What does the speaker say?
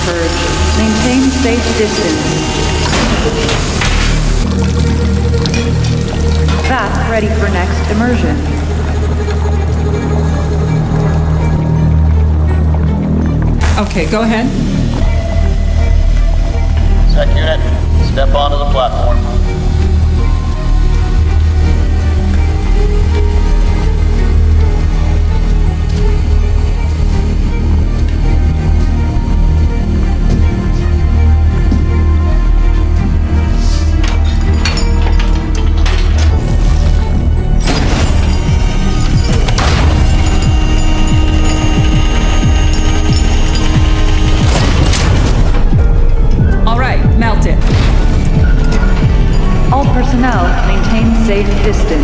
purge. Maintain safe distance. Vat ready for next immersion. Okay, go ahead. Sec unit, step onto the platform. All right, melt it. All personnel maintain safe distance.